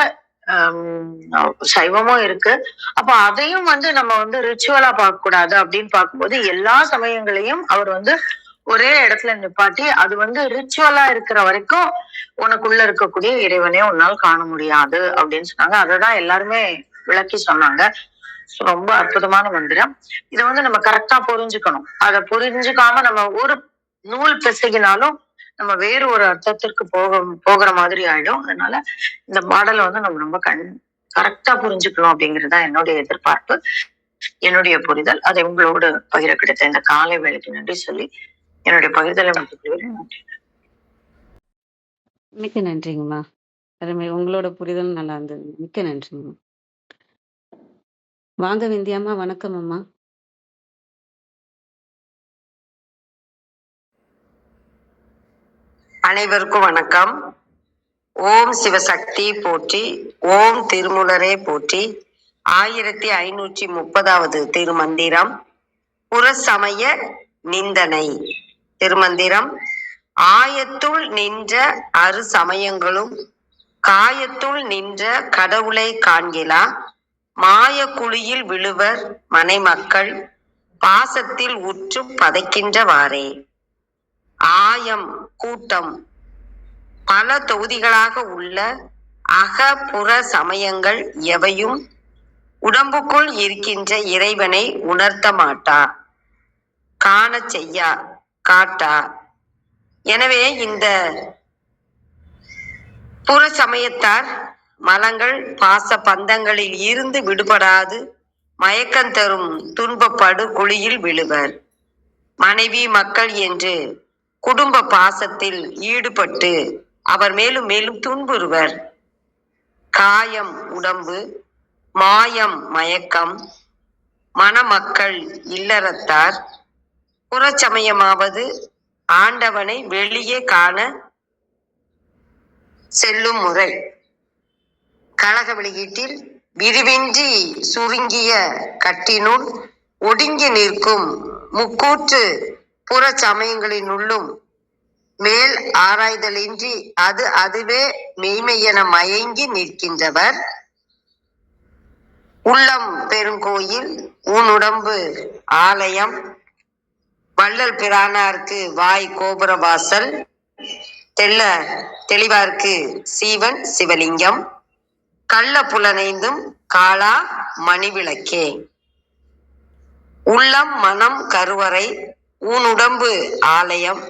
சைவமும் இருக்கு. அப்ப அதையும் வந்து நம்ம வந்து ரிச்சுவலா பார்க்க கூடாது அப்படின்னு பார்க்கும்போது, எல்லா சமயங்களையும் அவர் வந்து ஒரே இடத்துல நிப்பாட்டி, அது வந்து ரிச்சுவலா இருக்கிற வரைக்கும் உனக்குள்ள இருக்கக்கூடிய இறைவனே உன்னால் காண முடியாது அப்படின்னு சொன்னாங்க. அததான் எல்லாருமே விளக்கி சொன்னாங்க. ரொம்ப அற்புதமான மந்திரம். இதை வந்து நம்ம கரெக்டா புரிஞ்சுக்கணும். அதை புரிஞ்சுக்காம நம்ம ஒரு நூல் பிசைகினாலும் நம்ம வேறு ஒரு அர்த்தத்திற்கு போகிற மாதிரி ஆயிடும். அதனால இந்த பாடலை வந்து நம்ம ரொம்ப கரெக்டா புரிஞ்சுக்கணும் அப்படிங்கறதுதான் என்னுடைய எதிர்பார்ப்பு, என்னுடைய புரிதல். அதை உங்களோடு பகிர கிடைத்த இந்த காலை வேலைக்கு நன்றி சொல்லி என்னுடைய பகிர்தலை முடித்துக்கொள்கிறேன். நன்றி. மிக்க நன்றிங்கம்மா. அருமை, உங்களோட புரிதல் நல்லா இருந்தது. மிக்க நன்றிங்கம்மா. வாங்க விந்தியாம்மா. வணக்கம் அம்மா. அனைவருக்கும் வணக்கம். ஓம் சிவசக்தி போற்றி, ஓம் திருமூலரே போற்றி. 1530வது திருமந்திரம். புறசமய நிந்தனை. திருமந்திரம். ஆயத்துள் நின்ற அரு சமயங்களும் காயத்துள் நின்ற கடவுளை காண்கிலா மாய குழியில் விழுவர் மனைமக்கள் பாசத்தில் உற்று பதைக்கின்றவாறே. ஆயம் கூட்டம். பல தொகுதிகளாக உள்ள அக புற சமயங்கள் எவையும் உடம்புக்குள் இருக்கின்ற இறைவனை உணர்த்த மாட்டா, காண செய்யா, காட்டா. எனவே இந்த புற சமயத்தார் மலங்கள் பாச பந்தங்களில் இருந்து விடுபடாது மயக்கம் தரும் துன்பப்படு குழியில் விழுவர். மனைவி மக்கள் என்று குடும்ப பாசத்தில் ஈடுபட்டு அவர் மேலும் மேலும் துன்புறுவர். காயம் உடம்பு, மாயம் மயக்கம், மணமக்கள் இல்லறத்தார். புறச்சமயமாவது ஆண்டவனை வெளியே காண செல்லும் முறை. கழக வெளியீட்டில் விரிவின்றி சுருங்கிய கட்டினுள் ஒடுங்கி நிற்கும் முக்கூற்று புற சமயங்களினுள்ளும் மேல் ஆராய்தலின்றி அது அதுவே மெய்மையென மயங்கி நிற்கின்றவர். உள்ளம் பெருங்கோயில் ஊனுடம்பு ஆலயம் வள்ளல் பிரானார்க்கு வாய் கோபுர வாசல் தெளிவார்க்கு சீவன் சிவலிங்கம் கள்ள புலனைந்தும் காளா மணிவிளக்கே. உள்ளம் மனம் கருவறை ஊனுடம்பு ஆலயம்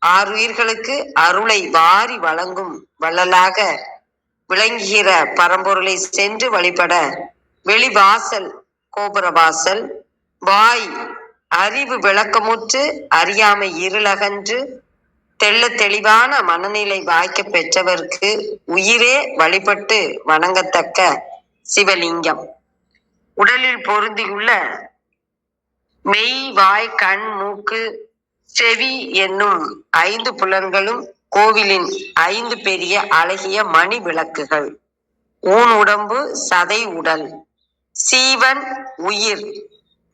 ஆறுயிர்களுக்கு அருளை வாரி வழங்கும் வள்ளலாக விளங்குகிற பரம்பொருளை சென்று வழிபட வெளிவாசல் கோபுரவாசல். வாய் அறிவு விளக்கமுற்று அறியாமை இருளகன்று தெள்ள தெளிவான மனநிலை வாய்க்க பெற்றவர்க்கு உயிரே வழிபட்டு வணங்கத்தக்க சிவலிங்கம். உடலில் பொருந்தியுள்ள மெய் வாய் கண் மூக்கு செவி என்னும் 5 புலன்களும் கோவிலின் 5 பெரிய அழகிய மணி விளக்குகள். ஊன் உடம்பு சதை உடல் சீவன் உயிர்.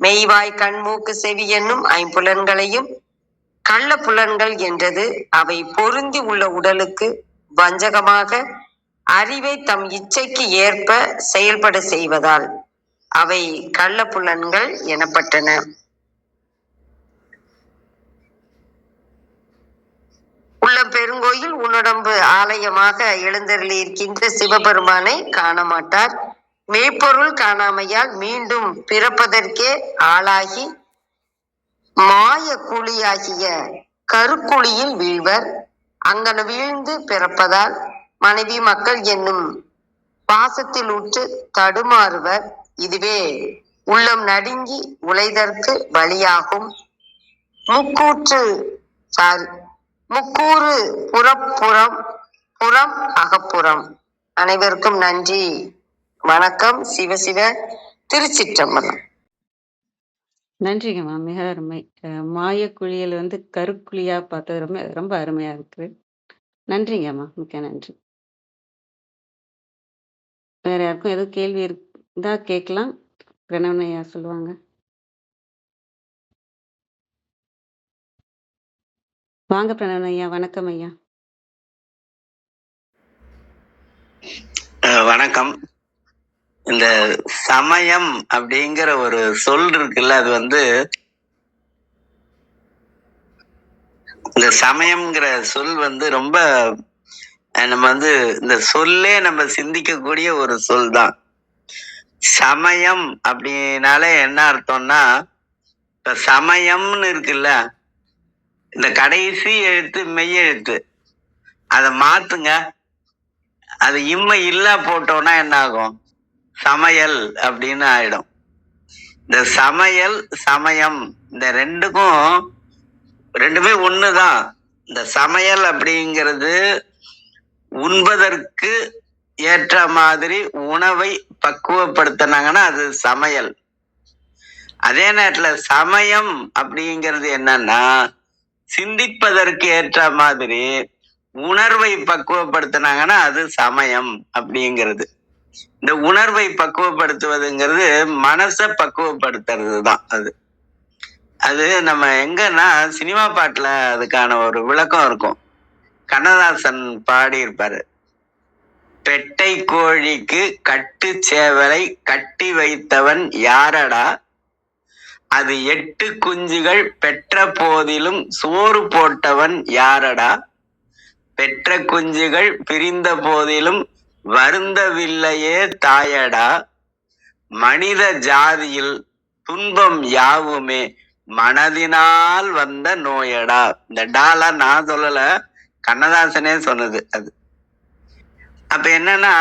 மெய்வாய் கண் மூக்கு செவி என்னும் 5 புலன்களையும் கள்ள புலன்கள் என்றது அவை பொருந்தி உள்ள உடலுக்கு வஞ்சகமாக அறிவை தம் இச்சைக்கு ஏற்ப செயல்பட செய்வதால் அவை கள்ள புலன்கள் எனப்பட்டன. உள்ளம் பெருங்கோயில் உன்னுடம்பு ஆலயமாக எழுந்தருளி இருக்கின்ற சிவபெருமானை காண மாட்டார். மெய்ப்பொருள் காணாமையால் மீண்டும் பிறப்பதற்கே ஆளாகி மாய குழியாகிய கருக்குழியில் வீழ்வர். அங்கன வீழ்ந்து பிறப்பதால் மனைவி மக்கள் என்னும் பாசத்தில் உற்று தடுமாறுவர். இதுவே உள்ளம் நடுங்கி உழைதற்கு வழியாகும். முக்கூறு புறப்புறம் புறம் அகப்புறம். அனைவருக்கும் நன்றி, வணக்கம். சிவசிவ. திருச்சிற்றம்பலம். நன்றிங்கம்மா, மிக அருமை. மாய குழியல் கருக்குழியா பார்த்தது ரொம்ப ரொம்ப அருமையா இருக்கு. நன்றிங்கம்மா, மிக்க நன்றி. வேற யாருக்கும் எதுவும் கேள்வி இருந்தா கேட்கலாம். பிரணவனையா சொல்லுவாங்க. வாங்க பிரணவனையா. வணக்கம் ஐயா. வணக்கம். இந்த சமயம் அப்படிங்கிற ஒரு சொல் இருக்குல்ல, அது இந்த சமயம்ங்கிற சொல் ரொம்ப நம்ம இந்த சொல்லே நம்ம சிந்திக்கக்கூடிய ஒரு சொல் தான். சமயம் அப்படின்னாலே என்ன அர்த்தம்னா, இப்ப சமயம்னு இருக்குல்ல, இந்த கடைசி எழுத்து மெய்யெழுத்து அதை மாத்துங்க. அது இம்மை இல்லா போட்டோம்னா என்ன ஆகும்? சமையல் அப்படின்னு ஆயிடும். இந்த சமையல் சமயம் இந்த ரெண்டுமே ஒண்ணுதான். இந்த சமையல் அப்படிங்கிறது உண்பதற்கு ஏற்ற மாதிரி உணவை பக்குவப்படுத்தினாங்கன்னா அது சமையல். அதே நேரத்துல சமயம் அப்படிங்கிறது என்னன்னா, சிந்திப்பதற்கு ஏற்ற மாதிரி உணர்வை பக்குவப்படுத்தினாங்கன்னா அது சமயம் அப்படிங்கிறது. இந்த உணர்வை பக்குவப்படுத்துவதுங்கிறது மனசை பக்குவப்படுத்துறது தான். அது அது நம்ம எங்கன்னா சினிமா பாட்டுல அதுக்கான ஒரு விளக்கம் இருக்கும். கண்ணதாசன் பாடி இருப்பாரு. பெட்டை கோழிக்கு கட்டு சேவலை கட்டி வைத்தவன் யாரடா, அது 8 குஞ்சுகள் பெற்ற போதிலும் சோறு போட்டவன் யாரடா, பெற்ற குஞ்சுகள் பிரிந்த போதிலும் வருந்தவில்லையே தாயடா, மனித ஜாதியில் துன்பம் யாவுமே மனதினால் வந்த நோயடா. இந்த டாலா நான் சொல்லல, கண்ணதாசனே சொன்னது அது. அப்ப என்னன்னா,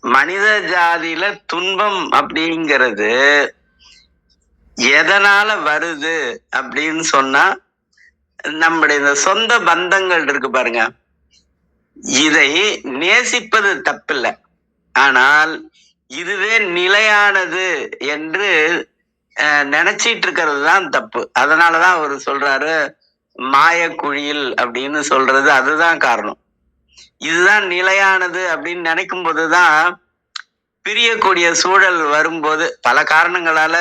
மனித ஜாதியில துன்பம் அப்படிங்கிறது எதனால வருது அப்படின்னு சொன்னா, நம்முடைய இந்த சொந்த பந்தங்கள் இருக்கு பாருங்க, இதை நேசிப்பது தப்பில்லை. ஆனால் இதுவே நிலையானது என்று நினைச்சிட்டு இருக்கிறது தான் தப்பு. அதனாலதான் அவர் சொல்றாரு மாயக்குழியில் அப்படின்னு சொல்றது. அதுதான் காரணம். இதுதான் நிலையானது அப்படின்னு நினைக்கும் போதுதான் பிரியக்கூடிய சூழல் வரும்போது, பல காரணங்களால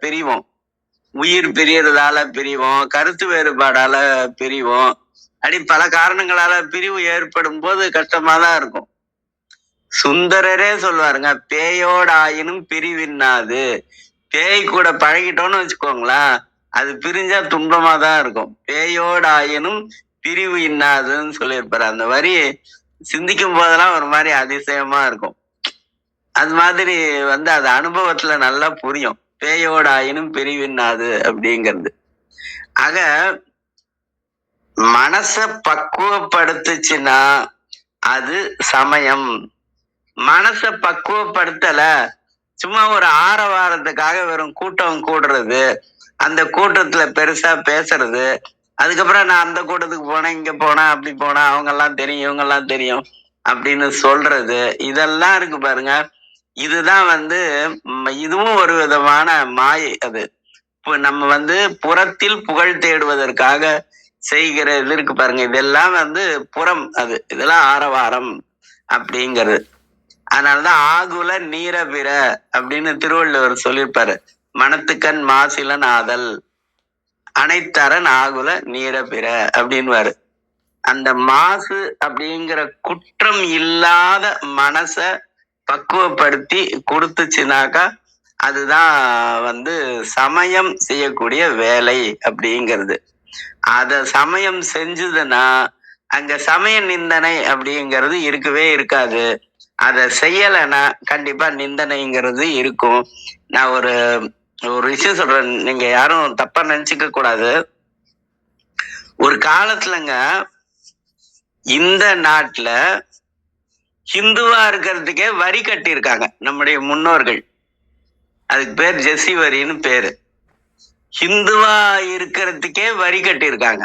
பிரிவோம். உயிர் பிரியறதால பிரிவோம், கருத்து வேறுபாடால பிரிவோம், அப்படி பல காரணங்களால பிரிவு ஏற்படும் போது கஷ்டமா தான் இருக்கும். சுந்தரரே சொல்லுவாருங்க, பேயோட ஆயினும் பிரிவின்னாது. பேய் கூட பழகிட்டோம்னு வச்சுக்கோங்களேன், அது பிரிஞ்சா துன்பமா தான் இருக்கும். பேயோட ஆயினும் பிரிவு இன்னாதுன்னு சொல்லியிருப்பாரு. அந்த வரி சிந்திக்கும் போதெல்லாம் ஒரு மாதிரி அதிசயமா இருக்கும். அது மாதிரி அது அனுபவத்துல நல்லா புரியும், பேயோட ஆயினும் பிரிவின்னாது அப்படிங்கிறது. ஆக மனச பக்குவப்படுத்துச்சுன்னா அது சமயம். மனச பக்குவப்படுத்தல, சும்மா ஒரு ஆரவாரத்துக்காக வெறும் கூட்டம் கூடுறது, அந்த கூட்டத்துல பெருசா பேசுறது, அதுக்கப்புறம் நான் அந்த கூட்டத்துக்கு போனேன், இங்க போனேன், அப்படி போனேன், அவங்க எல்லாம் தெரியும், இவங்க எல்லாம் தெரியும் அப்படின்னு சொல்றது, இதெல்லாம் இருக்கு பாருங்க. இதுதான் இதுவும் ஒரு விதமான மாயை. அது நம்ம புறத்தில் புகழ் தேடுவதற்காக செய்கிற இது இருக்கு பாருங்க, இதெல்லாம் புறம். அது இதெல்லாம் ஆரவாரம் அப்படிங்கிறது. அதனாலதான் ஆகுல நீர பிற அப்படின்னு திருவள்ளுவர் சொல்லியிருப்பாரு. மனத்துக்கண் மாசிலன் ஆதல் அனைத்தரன் ஆகுல நீர பிற அப்படின்வாரு. அந்த மாசு அப்படிங்கிற குற்றம் இல்லாத மனச பக்குவப்படுத்தி கொடுத்துச்சுனாக்கா அதுதான் சமயம் செய்யக்கூடிய வேலை அப்படிங்கிறது. அத சமயம் செஞ்சதுன்னா அங்க சமய நிந்தனை அப்படிங்கிறது இருக்கவே இருக்காது. அதை செய்யலைன்னா கண்டிப்பா நிந்தனைங்கிறது இருக்கும். நான் ஒரு விஷயம் சொல்றேன், நீங்க யாரும் தப்பா நினைச்சுக்க கூடாது. ஒரு காலத்துலங்க இந்த நாட்டுல ஹிந்துவா இருக்கிறதுக்கே வரி கட்டி இருக்காங்க நம்முடைய முன்னோர்கள். அதுக்கு பேர் ஜெசி வரின்னு பேரு. ஹிந்துவா இருக்கிறதுக்கே வரி கட்டி இருக்காங்க.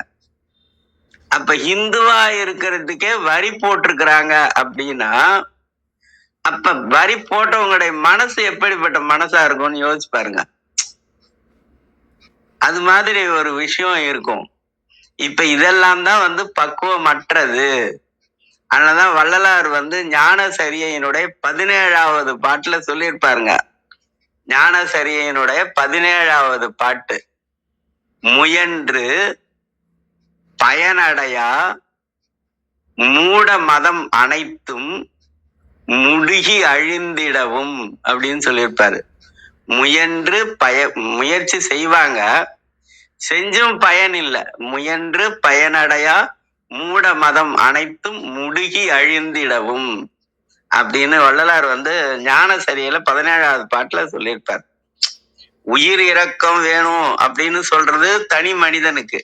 அப்ப ஹிந்துவா இருக்கிறதுக்கே வரி போட்டிருக்கிறாங்க அப்படின்னா, அப்ப வரி போட்டவங்களுடைய மனசு எப்படிப்பட்ட மனசா இருக்கும்னு யோசிச்சு பாருங்க. அது மாதிரி ஒரு விஷயம் இருக்கும். இப்ப இதெல்லாம் தான் பக்குவமற்றது. அதனாலதான் வள்ளலார் ஞானசரியையினுடைய 17வது பாட்டுல சொல்லியிருப்பாருங்க. ஞானசரியையினுடைய 17வது பாட்டு, முயன்று பயனடையா மூட மதம் அனைத்தும் முடுகி அழிந்திடவும் அப்படின்னு சொல்லியிருப்பாரு. முயன்று முயற்சி செய்வாங்க, செஞ்சும் பயன் இல்லை. முயன்று பயனடையா மூட மதம் அனைத்தும் முடுகி அழிந்திடவும் அப்படின்னு வள்ளலார் ஞானசரியையில 17வது பாட்டுல சொல்லியிருப்பார். உயிர் இரக்கம் வேணும் அப்படின்னு சொல்றது தனி மனிதனுக்கு.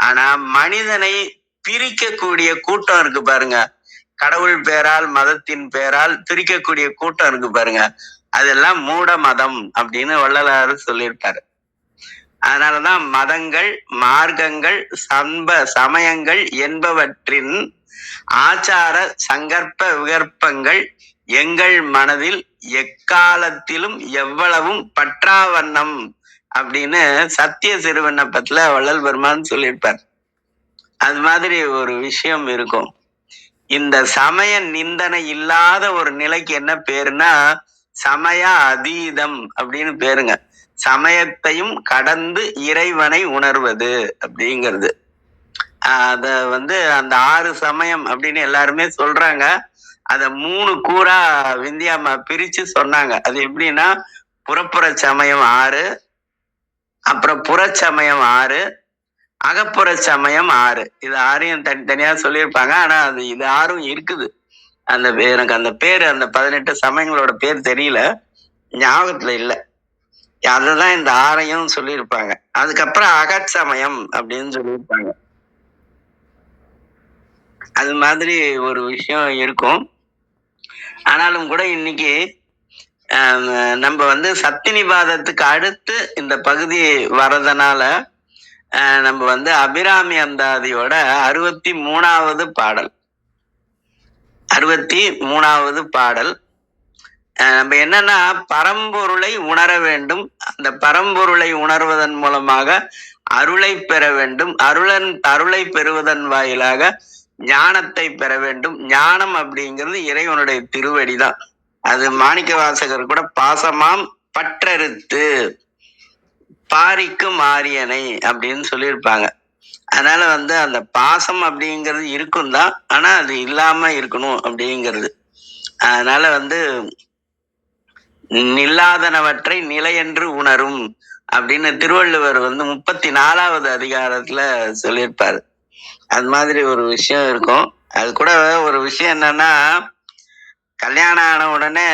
ஆனா மனிதனை பிரிக்கக்கூடிய கூட்டம் இருக்கு பாருங்க, கடவுள் பேரால் மதத்தின் பேரால் பிரிக்கக்கூடிய கூட்டம் இருக்கு பாருங்க, அதெல்லாம் மூட மதம் அப்படின்னு வள்ளலார் சொல்லியிருப்பாரு. அதனாலதான் மதங்கள், மார்க்கங்கள், சமயங்கள் என்பவற்றின் ஆச்சார சங்கற்ப விகற்பங்கள் எங்கள் மனதில் எக்காலத்திலும் எவ்வளவும் பற்றாவண்ணம் அப்படின்னு சத்திய சிறுவிண்ணப்பத்துல வள்ளல் பெருமான் சொல்லியிருப்பார். அது மாதிரி ஒரு விஷயம் இருக்கும். இந்த சமய நிந்தனை இல்லாத ஒரு நிலைக்கு என்ன பேருன்னா சமய அதீதம் அப்படின்னு பேருங்க. சமயத்தையும் கடந்து இறைவனை உணர்வது அப்படிங்கிறது. அத அந்த 6 சமயம் அப்படின்னு எல்லாருமே சொல்றாங்க. அத 3 கூறா விந்தியாம்மா பிரிச்சு சொன்னாங்க. அது எப்படின்னா, புறப்புற சமயம் 6, அப்புறம் புறச்சமயம் 6, அகப்புற சமயம் 6. இது 6ஐயும் தனித்தனியா சொல்லியிருப்பாங்க. ஆனா இது 6ம் இருக்குது. எனக்கு அந்த பேரு, அந்த 18 சமயங்களோட பேர் தெரியல, ஞாபகத்துல இல்ல. அததான் இந்த 6ஐயும் சொல்லியிருப்பாங்க. அதுக்கப்புறம் அகச்சமயம் அப்படின்னு சொல்லியிருப்பாங்க. அது மாதிரி ஒரு விஷயம் இருக்கும். ஆனாலும் கூட இன்னைக்கு நம்ம சத்தினிபாதத்துக்கு அடுத்து இந்த பகுதி வரதுனால நம்ம அபிராமி அந்தாதியோட 63வது பாடல் 63வது பாடல் நம்ம என்னன்னா, பரம்பொருளை உணர வேண்டும். அந்த பரம்பொருளை உணர்வதன் மூலமாக அருளை பெற வேண்டும். அருளை பெறுவதன் வாயிலாக ஞானத்தை பெற வேண்டும். ஞானம் அப்படிங்கிறது இறைவனுடைய திருவடிதான். அது மாணிக்க வாசகர் கூட பாசமாம் பற்றறுத்து பாரிக்கு மாரியனை அப்படின்னு சொல்லியிருப்பாங்க. அதனால அந்த பாசம் அப்படிங்கிறது இருக்கும் தான், ஆனா அது இல்லாம இருக்கணும் அப்படிங்கிறது. அதனால நில்லாதனவற்றை நிலை என்று உணரும் அப்படின்னு திருவள்ளுவர் 34வது அதிகாரத்துல சொல்லியிருப்பாரு. அது மாதிரி ஒரு விஷயம் இருக்கும். அது கூட ஒரு விஷயம் என்னன்னா, கல்யாணம் ஆன உடனே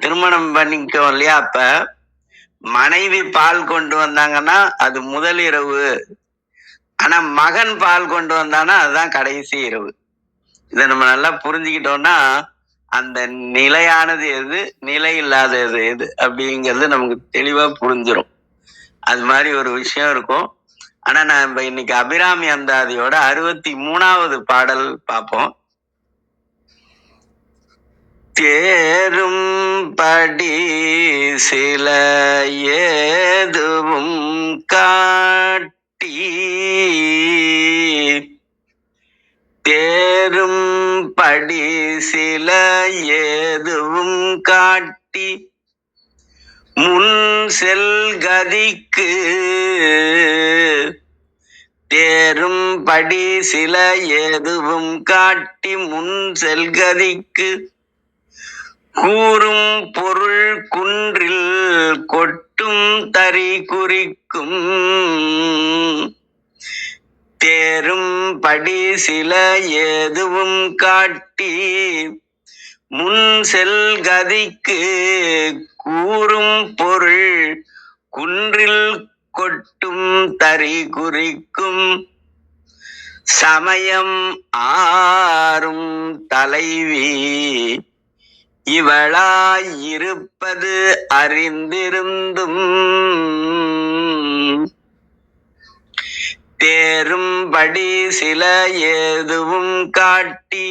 திருமணம் பண்ணிக்கோ இல்லையா, அப்ப மனைவி பால் கொண்டு வந்தாங்கன்னா அது முதல் இரவு, ஆனா மகன் பால் கொண்டு வந்தானா அதுதான் கடைசி இரவு. இதை நம்ம நல்லா புரிஞ்சுக்கிட்டோம்னா அந்த நிலையானது எது, நிலை இல்லாதது எது அப்படிங்கிறது நமக்கு தெளிவா புரிஞ்சிடும். அது மாதிரி ஒரு விஷயம் இருக்கும். ஆனா நம்ம இன்னைக்கு அபிராமி அந்தாதியோட 63வது பாடல் பார்ப்போம். தேரும் படி சில ஏதுவும் காட்டி, தேரும் படி சில ஏதுவும் காட்டி, முன் செல்கதிக்கு தேரும் படி சில ஏதுவும் காட்டி முன் செல்கதிக்கு கூறும் பொருள் குன்றில் கொட்டும் தறி குறிக்கும். தேரும் படி சில ஏதுவும் காட்டி முன் செல்கதிக்கு கூறும் பொருள் குன்றில் கொட்டும் தறி குறிக்கும். சமயம் ஆறும் தலைவி இவளாயிருப்பது அறிந்திருந்தும், தேரும்படி சில ஏதுவும் காட்டி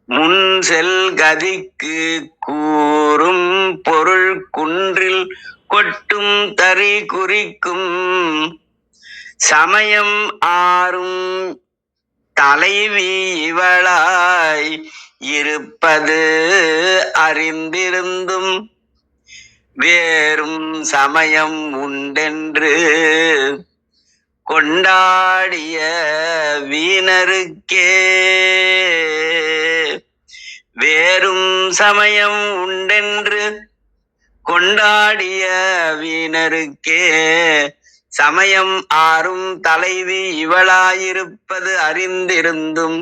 முன் செல்கதிக்கு கூறும் பொருள் குன்றில் கொட்டும் தறி குறிக்கும். சமயம் ஆறும் தலைவி இவளாய் இருப்பது அறிந்திருந்தும், வேறும் சமயம் உண்டென்று கொண்டாடிய வீணருக்கே. வேறும் சமயம் உண்டென்று கொண்டாடிய வீணருக்கே. சமயம் ஆறும் தலைவி இவளாயிருப்பது அறிந்திருந்தும்,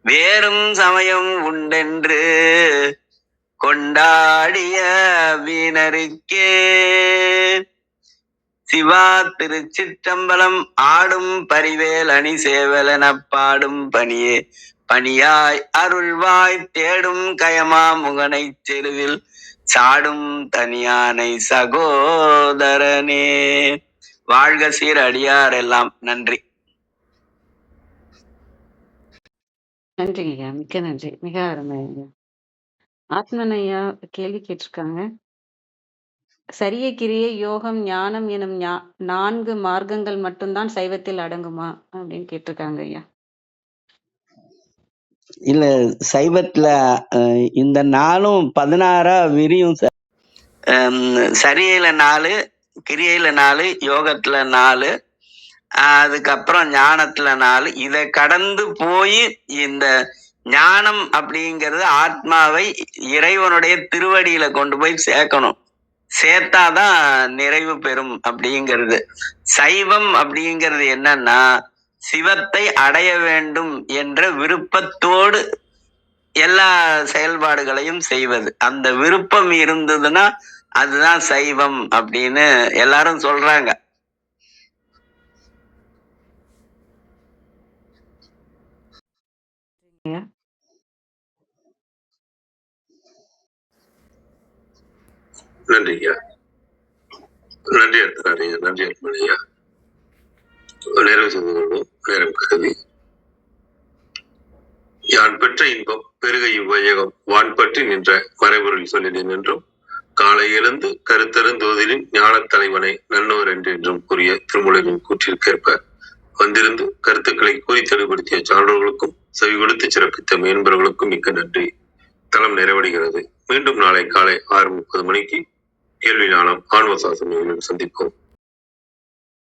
வேறும் சமயம் உண்டென்று கொண்டாடிய வீணருக்கே. சிவா திருச்சிற்றம்பலம். ஆடும் பரிவேல் அணி சேவலென பாடும் பணியே பணியாய் அருள்வாய் தேடும் கயமா முகனை செருவில் சாடும் தனியானை சகோதரனே. வாழ்க சீர் அடியார் எல்லாம். நன்றி. நன்றிங்க ஐயா, மிக்க நன்றி, மிக அருமை ஐயா. ஆத்மன் ஐயா கேள்வி கேட்டிருக்காங்க. சரிய கிரியை யோகம் ஞானம் எனும் 4 மார்க்கங்கள் மட்டும்தான் சைவத்தில் அடங்குமா அப்படின்னு கேட்டிருக்காங்க ஐயா. இல்ல, சைவத்துல இந்த 4ம் 16 விரியும். சரியில 4, கிரியையில 4, யோகத்துல 4, அதுக்கப்புறம் ஞானத்துல 4. இதை கடந்து போய் இந்த ஞானம் அப்படிங்கிறது ஆத்மாவை இறைவனுடைய திருவடியில கொண்டு போய் சேர்க்கணும். சேர்த்தாதான் நிறைவு பெறும் அப்படிங்கிறது. சைவம் அப்படிங்கிறது என்னன்னா சிவத்தை அடைய வேண்டும் என்ற விருப்பத்தோடு எல்லா செயல்பாடுகளையும் செய்வது. அந்த விருப்பம் இருந்ததுன்னா அதுதான் சைவம் அப்படின்னு எல்லாரும் சொல்றாங்க. நன்றி ஐயா. நன்றி அடுத்தாரு. நன்றி ஐயா. நிறைவு செய்து கொள்வோம் நேரம் கருதி. யான் பெற்ற இன்பம் பெருக இவ்வையகம் வான் பற்றி நின்ற மறைபொருள் சொல்லினேன் என்றும் காலை எழுந்து கருத்தருந்தோதிலின் ஞானத் தலைவனை நன்னோர் என்றென்றும் கூறிய திருமூலரின் கூற்றிற்கேற்ப வந்திருந்து கருத்துக்களை கூறி தெளிவுபடுத்திய சான்றோர்களுக்கும் செவி கொடுத்து சிறப்பித்த மேன்பர்களுக்கும் மிக்க நன்றி. தளம் நிறைவடைகிறது. மீண்டும் நாளை காலை 6:30 மணிக்கு கேள்வி ஞானம் ஆன்மசாசனம் சந்திப்போம்.